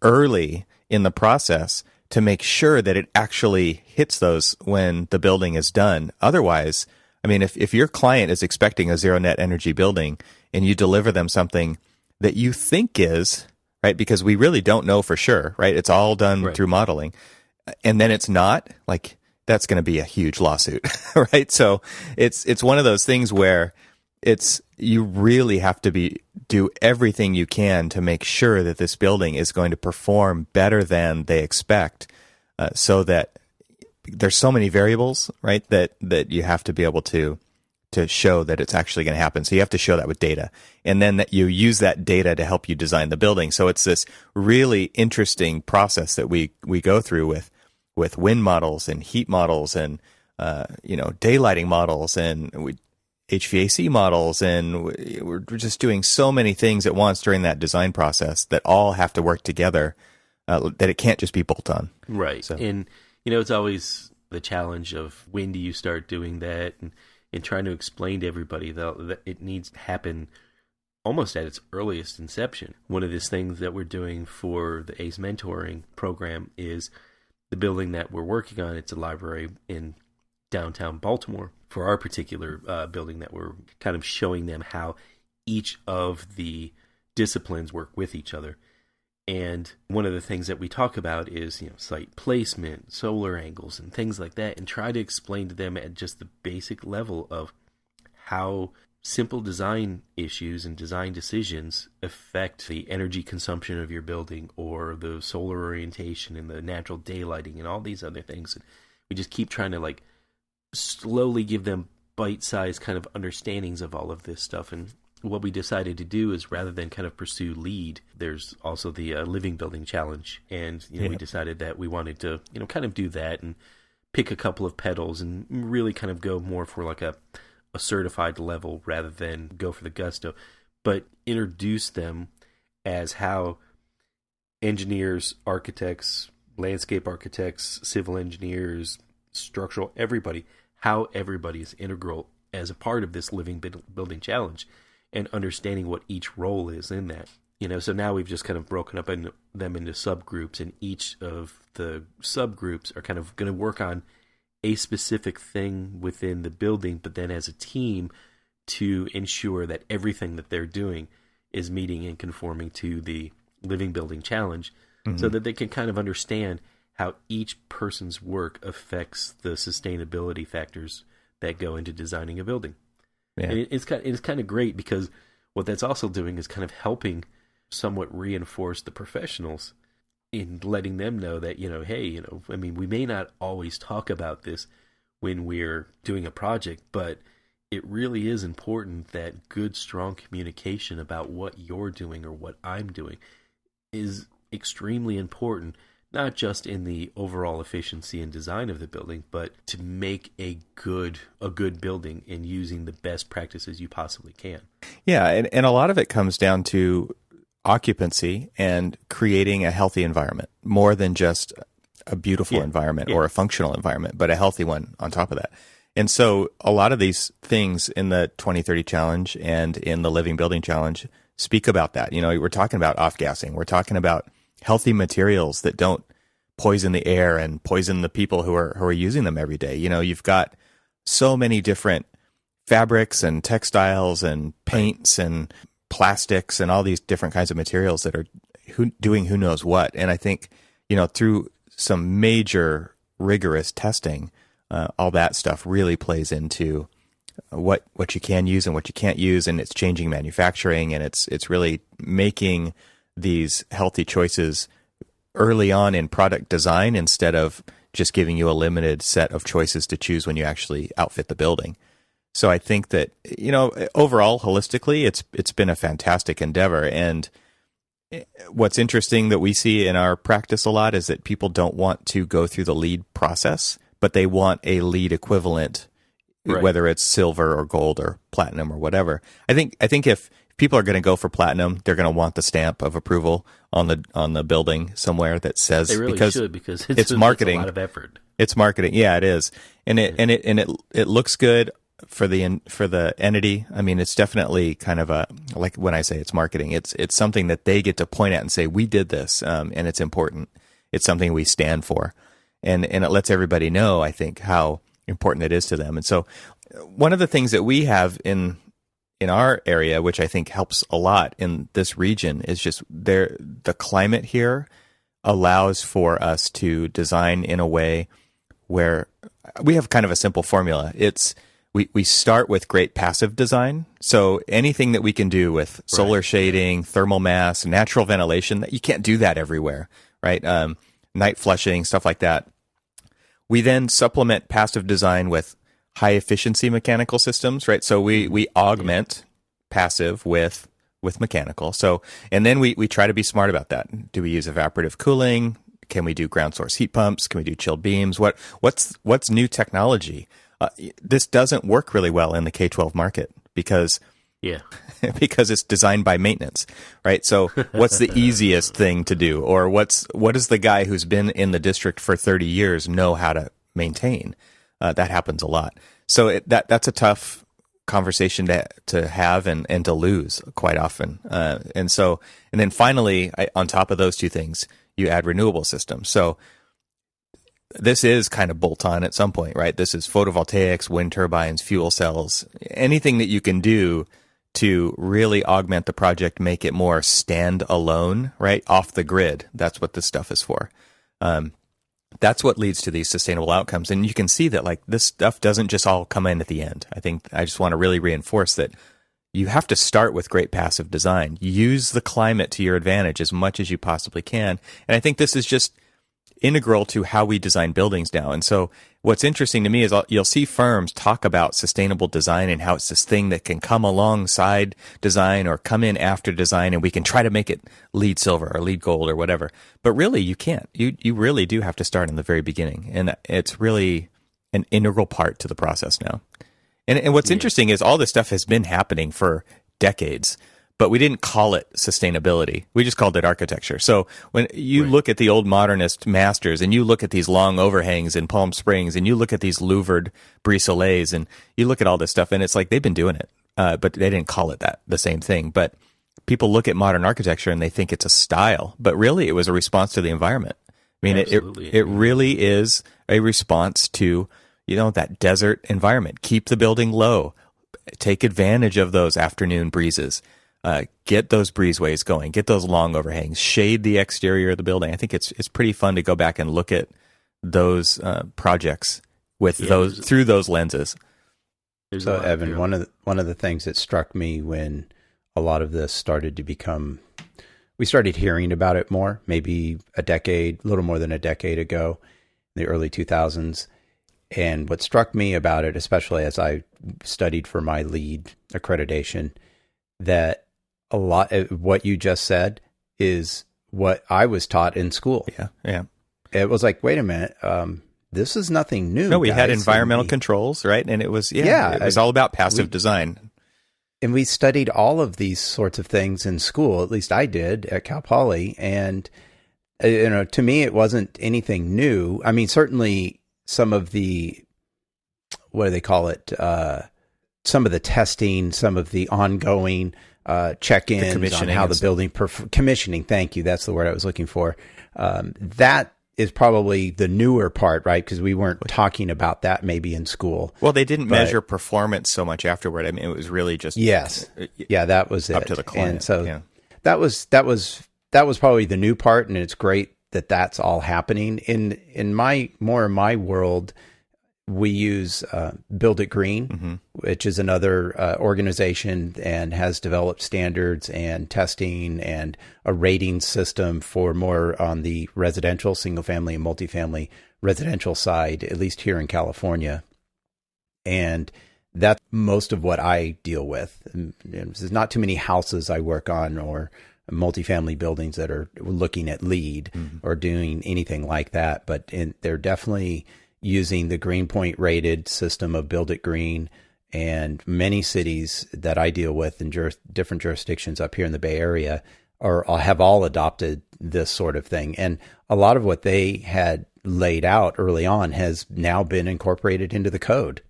early in the process to make sure that it actually hits those when the building is done. Otherwise, I mean, if your client is expecting a zero net energy building and you deliver them something that you think is, right, because we really don't know for sure, right? It's all done through modeling. And then it's not, like, that's going to be a huge lawsuit, right? So it's one of those things where you really have to do everything you can to make sure that this building is going to perform better than they expect, so that there's so many variables, right, that you have to be able to show that it's actually going to happen. So you have to show that with data, and then that you use that data to help you design the building. So it's this really interesting process that we go through with wind models and heat models and daylighting models and HVAC models, and we're just doing so many things at once during that design process that all have to work together, that it can't just be bolt on. Right. So. And, it's always the challenge of when do you start doing that, and trying to explain to everybody that it needs to happen almost at its earliest inception. One of these things that we're doing for the ACE mentoring program is the building that we're working on. It's a library in downtown Baltimore. For our particular building, that we're kind of showing them how each of the disciplines work with each other. And one of the things that we talk about is, site placement, solar angles, and things like that, and try to explain to them at just the basic level of how simple design issues and design decisions affect the energy consumption of your building, or the solar orientation and the natural daylighting and all these other things. And we just keep trying to slowly give them bite-sized kind of understandings of all of this stuff. And what we decided to do is, rather than kind of pursue LEED, there's also the Living Building Challenge. And we decided that we wanted to kind of do that and pick a couple of pedals and really kind of go more for like a certified level rather than go for the gusto, but introduce them as how engineers, architects, landscape architects, civil engineers, structural, how everybody is integral as a part of this Living Building Challenge, and understanding what each role is in that. So now we've just kind of broken up them into subgroups, and each of the subgroups are kind of going to work on a specific thing within the building, but then as a team to ensure that everything that they're doing is meeting and conforming to the Living Building Challenge, so that they can kind of understand how each person's work affects the sustainability factors that go into designing a building. Yeah. And it's kind of great, because what that's also doing is kind of helping somewhat reinforce the professionals in letting them know that, hey, we may not always talk about this when we're doing a project, but it really is important that good, strong communication about what you're doing or what I'm doing is extremely important, not just in the overall efficiency and design of the building, but to make a good building and using the best practices you possibly can. Yeah, and a lot of it comes down to occupancy and creating a healthy environment, more than just a beautiful environment or a functional environment, but a healthy one on top of that. And so a lot of these things in the 2030 Challenge and in the Living Building Challenge speak about that. We're talking about off-gassing. We're talking about healthy materials that don't poison the air and poison the people who are using them every day. You've got so many different fabrics and textiles and paints and plastics and all these different kinds of materials that are doing who knows what. And I think, through some major rigorous testing, all that stuff really plays into what you can use and what you can't use, and it's changing manufacturing, and it's really making these healthy choices early on in product design instead of just giving you a limited set of choices to choose when you actually outfit the building. So I think that, overall, holistically, it's been a fantastic endeavor. And what's interesting that we see in our practice a lot is that people don't want to go through the LEED process, but they want a LEED equivalent, right, whether it's silver or gold or platinum or whatever. I think if people are going to go for platinum, they're going to want the stamp of approval on the building somewhere that says, they really should, because it's marketing. It's a lot of effort. It's marketing. Yeah, it is. And it looks good for the entity. It's definitely kind of like when I say it's marketing, it's something that they get to point at and say, we did this, and it's important. It's something we stand for. And it lets everybody know, I think, how important it is to them. And so one of the things that we have in our area, which I think helps a lot in this region, is just the climate here allows for us to design in a way where we have kind of a simple formula. We start with great passive design. So anything that we can do with solar shading, thermal mass, natural ventilation, you can't do that everywhere, right? Night flushing, stuff like that. We then supplement passive design with high efficiency mechanical systems, right? So we augment passive with mechanical. So, and then we try to be smart about that. Do we use evaporative cooling? Can we do ground source heat pumps? Can we do chilled beams? What's new technology? This doesn't work really well in the K-12 market because it's designed by maintenance, right? So what's the easiest thing to do, or what does the guy who's been in the district for 30 years know how to maintain? That happens a lot. So that's a tough conversation to have and to lose quite often. And then finally, on top of those two things, you add renewable systems. So this is kind of bolt on at some point, right? This is photovoltaics, wind turbines, fuel cells, anything that you can do to really augment the project, make it more stand-alone, right, off the grid. That's what this stuff is for. That's what leads to these sustainable outcomes. And you can see that like this stuff doesn't just all come in at the end. I think I just want to really reinforce that you have to start with great passive design. Use the climate to your advantage as much as you possibly can. And I think this is just integral to how we design buildings now. And so what's interesting to me is you'll see firms talk about sustainable design and how it's this thing that can come alongside design or come in after design, and we can try to make it LEED silver or LEED gold or whatever. But really, you can't. You really do have to start in the very beginning. And it's really an integral part to the process now. And what's interesting is all this stuff has been happening for decades, but we didn't call it sustainability. We just called it architecture. So when you look at the old modernist masters and you look at these long overhangs in Palm Springs and you look at these louvered Brise Soleils and you look at all this stuff, and it's like they've been doing it, but they didn't call it the same thing. But people look at modern architecture and they think it's a style, but really it was a response to the environment. I mean, it really is a response to, that desert environment. Keep the building low. Take advantage of those afternoon breezes. Get those breezeways going. Get those long overhangs. Shade the exterior of the building. I think it's pretty fun to go back and look at those projects with through those lenses. So, Evan, one of the things that struck me when a lot of this started to become, we started hearing about it more, maybe a little more than a decade ago, in the early 2000s. And what struck me about it, especially as I studied for my LEED accreditation, that a lot of what you just said is what I was taught in school. Yeah. It was like, wait a minute, this is nothing new. No, we had environmental controls, right? And it was, it was all about passive design. And we studied all of these sorts of things in school. At least I did at Cal Poly. And, to me, it wasn't anything new. I mean, certainly some of the, what do they call it? Some of the testing, some of the ongoing check-ins on how the building commissioning. Thank you. That's the word I was looking for. That is probably the newer part, right? Because we weren't talking about that maybe in school. Well, they didn't measure performance so much afterward. I mean, it was really just that was up to the client. And so that was probably the new part, and it's great that that's all happening. In my world, we use Build It Green, which is another organization and has developed standards and testing and a rating system for more on the residential, single-family and multifamily residential side, at least here in California. And that's most of what I deal with. And there's not too many houses I work on or multifamily buildings that are looking at LEED or doing anything like that, but they're definitely using the Greenpoint rated system of Build It Green. And many cities that I deal with in different jurisdictions up here in the Bay Area have all adopted this sort of thing. And a lot of what they had laid out early on has now been incorporated into the code.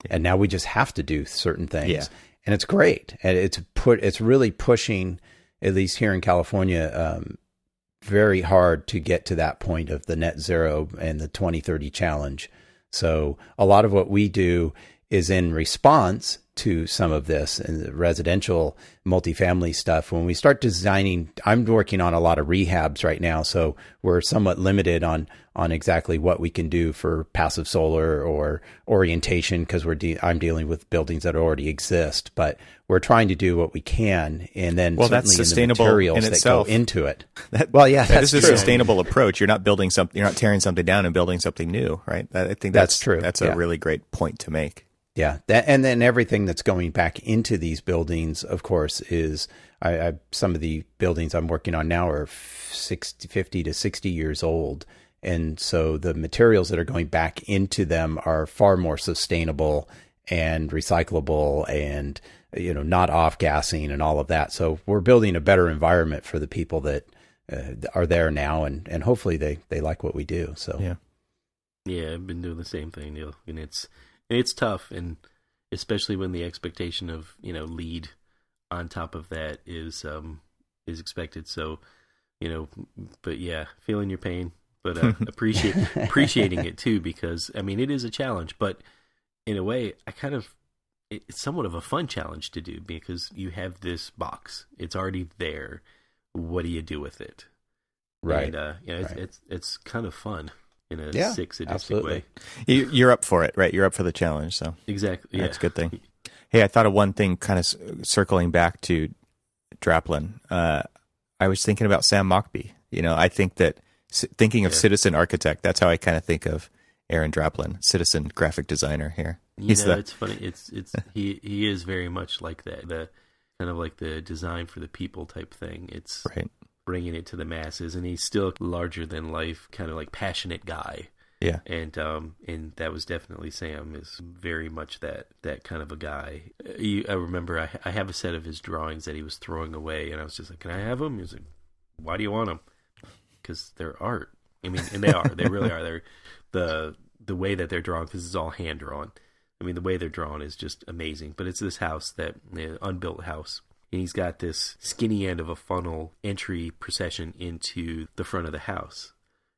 And now we just have to do certain things. Yeah. And it's great. And it's really pushing, at least here in California, very hard to get to that point of the net zero and the 2030 challenge. So a lot of what we do is in response to some of this and the residential multifamily stuff. When we start designing, I'm working on a lot of rehabs right now, so we're somewhat limited on exactly what we can do for passive solar or orientation, because I'm dealing with buildings that already exist. But we're trying to do what we can, and then that's sustainable in the materials in itself. That go into it. That is a sustainable approach. You're not building something, you're not tearing something down and building something new, right? I think that's true. That's a really great point to make. Yeah, and then everything that's going back into these buildings, of course, is some of the buildings I'm working on now are 50 to 60 years old. And so the materials that are going back into them are far more sustainable and recyclable and, not off-gassing and all of that. So we're building a better environment for the people that are there now, and hopefully they like what we do. So yeah, I've been doing the same thing, Neil, and it's tough, and especially when the expectation of LEED on top of that is expected. So but yeah, feeling your pain, but appreciating it too, because it is a challenge. But in a way, I kind of it's somewhat of a fun challenge to do because you have this box. It's already there. What do you do with it? Right. And, it's kind of fun in a sick, sadistic absolutely. way. You're up for it, right? You're up for the challenge, so Exactly. that's a good thing. Hey, I thought of one thing, kind of circling back to Draplin. I was thinking about Sam Mockbee. I think that thinking of citizen architect, that's how I kind of think of Aaron Draplin, citizen graphic designer here. It's funny. It's he is very much like that. The kind of like the design for the people type thing. It's right. Bringing it to the masses, and he's still larger than life, kind of like passionate guy. Yeah, and that was definitely Sam. Is very much that kind of a guy. I remember I have a set of his drawings that he was throwing away, and I was just like, "Can I have them?" He was like, "Why do you want them?" Because they're art. I mean, and they are. They really are. They're the way that they're drawn, because it's all hand drawn. I mean, the way they're drawn is just amazing. But it's this house, the unbuilt house. And he's got this skinny end of a funnel entry procession into the front of the house.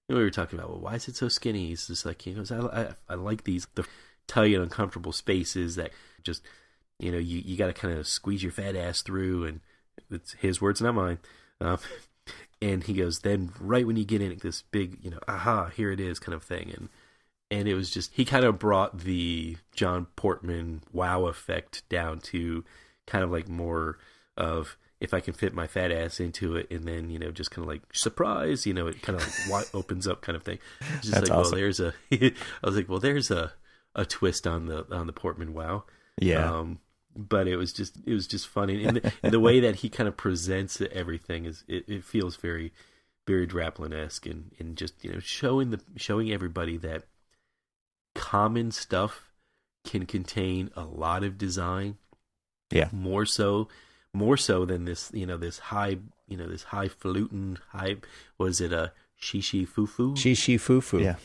And we were talking about, well, why is it so skinny? He's just like, he goes, I like the tight and uncomfortable spaces that just, you got to kind of squeeze your fat ass through. And it's his words, not mine. And he goes, then right when you get in this big, aha, here it is kind of thing. And it was just, he kind of brought the John Portman wow effect down to kind of like more of, if I can fit my fat ass into it, and then, just kind of like, surprise, it kind of like opens up kind of thing. It's just That's like, awesome. well, I was like, well, there's a twist on the Portman wow. Yeah. But it was just funny. And the way that he kind of presents everything it feels very, very Draplin-esque, and just, showing everybody that common stuff can contain a lot of design. Yeah. More so than this, this highfalutin, was it a shishi fufu? Shishi fufu. Yeah.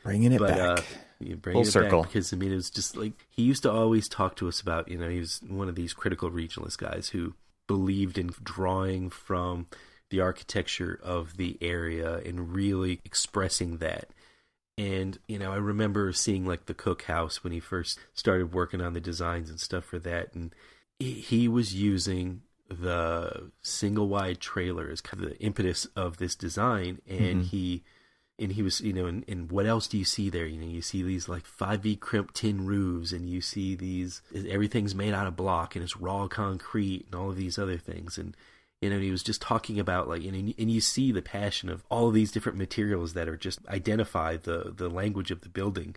Bringing it back. Bringing Full circle. back, because, it was just like, he used to always talk to us about, he was one of these critical regionalist guys who believed in drawing from the architecture of the area and really expressing that. And, I remember seeing like the Cook House when he first started working on the designs and stuff for that. And he was using the single wide trailer as kind of the impetus of this design. And he was, and what else do you see there? You see these like 5V crimp tin roofs, and you see everything's made out of block, and it's raw concrete and all of these other things. And, he was just talking about like, and you see the passion of all of these different materials that are just identify the language of the building.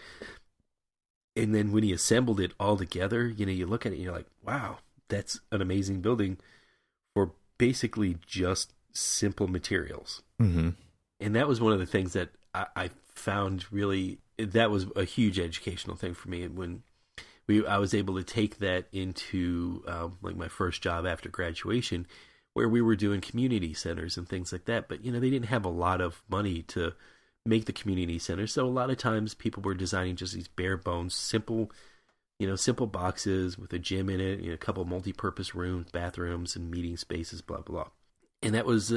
And then when he assembled it all together, you look at it and you're like, wow, that's an amazing building for basically just simple materials. Mm-hmm. And that was one of the things that I found really, that was a huge educational thing for me. When I was able to take that into like my first job after graduation, where we were doing community centers and things like that. But, they didn't have a lot of money to make the community centers. So a lot of times people were designing just these bare bones, simple boxes with a gym in it, a couple multi-purpose rooms, bathrooms, and meeting spaces, blah, blah. And that was,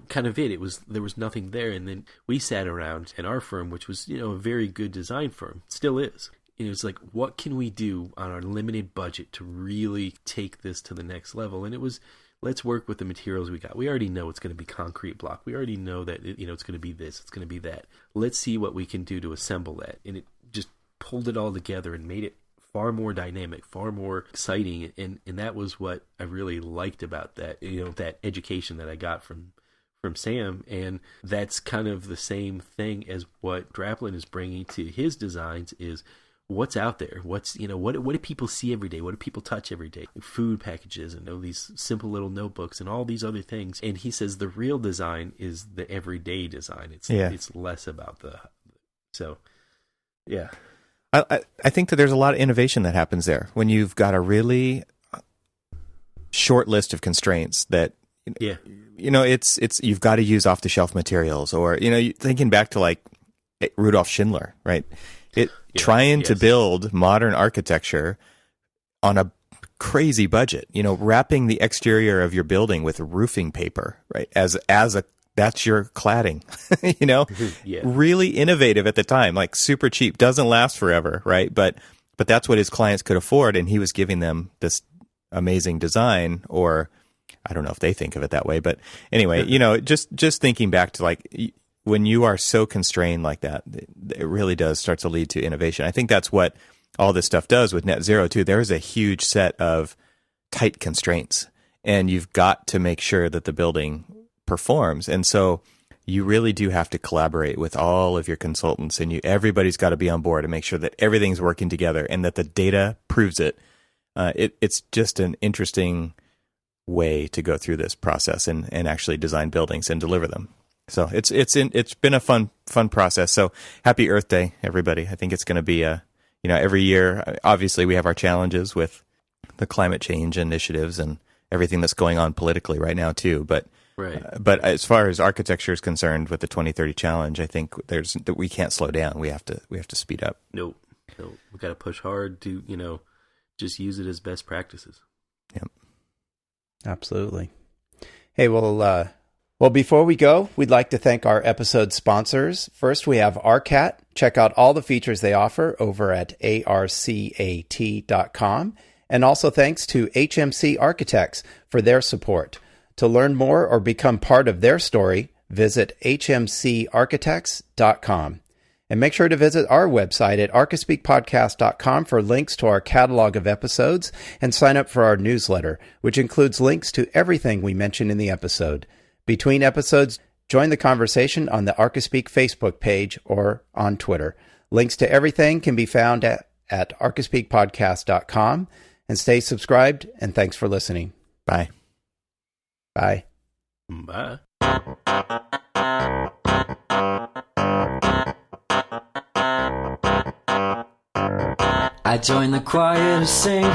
kind of it. There was nothing there. And then we sat around at our firm, which was, a very good design firm, still is. It's like, what can we do on our limited budget to really take this to the next level? And it was, let's work with the materials we got. We already know it's going to be concrete block. We already know that, it's going to be this, it's going to be that. Let's see what we can do to assemble that. And it just pulled it all together and made it far more dynamic, far more exciting. And that was what I really liked about that, that education that I got from Sam. And that's kind of the same thing as what Draplin is bringing to his designs is, what's out there? What's, what do people see every day? What do people touch every day? Food packages and all these simple little notebooks and all these other things. And he says the real design is the everyday design. It's less about yeah. I think that there's a lot of innovation that happens there when you've got a really short list of constraints that, it's you've got to use off the shelf materials, or, thinking back to like Rudolf Schindler, right? Trying to build modern architecture on a crazy budget, wrapping the exterior of your building with roofing paper, right? That's your cladding, really innovative at the time, like super cheap, doesn't last forever, right? But but that's what his clients could afford, and he was giving them this amazing design, or I don't know if they think of it that way, but anyway, just thinking back to like when you are so constrained like that, it really does start to lead to innovation. I think that's what all this stuff does with net zero too. There is a huge set of tight constraints, and you've got to make sure that the building performs. And so you really do have to collaborate with all of your consultants, and everybody's got to be on board and make sure that everything's working together and that the data proves it. It's just an interesting way to go through this process and actually design buildings and deliver them. So it's been a fun process. So happy Earth Day, everybody. I think it's going to be every year, obviously we have our challenges with the climate change initiatives and everything that's going on politically right now too. But as far as architecture is concerned, with the 2030 challenge, I think we can't slow down. We have to speed up. No, we got to push hard to just use it as best practices. Yep, absolutely. Hey, well, before we go, we'd like to thank our episode sponsors. First, we have ARCAT. Check out all the features they offer over at arcat.com. And also thanks to HMC Architects for their support. To learn more or become part of their story, visit hmcarchitects.com. And make sure to visit our website at archispeakpodcast.com for links to our catalog of episodes and sign up for our newsletter, which includes links to everything we mentioned in the episode. Between episodes, join the conversation on the Archispeak Facebook page or on Twitter. Links to everything can be found at archispeakpodcast.com. And stay subscribed, and thanks for listening. Bye. Bye. Bye. I joined the choir to sing.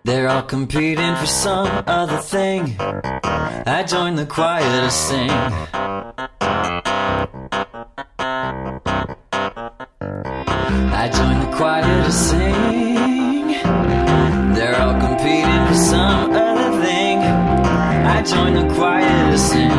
They're all competing for some other thing. I joined the choir to sing. I joined the choir to sing. They're all competing for some other thing. I joined the choir to sing.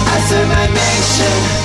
I serve my nation.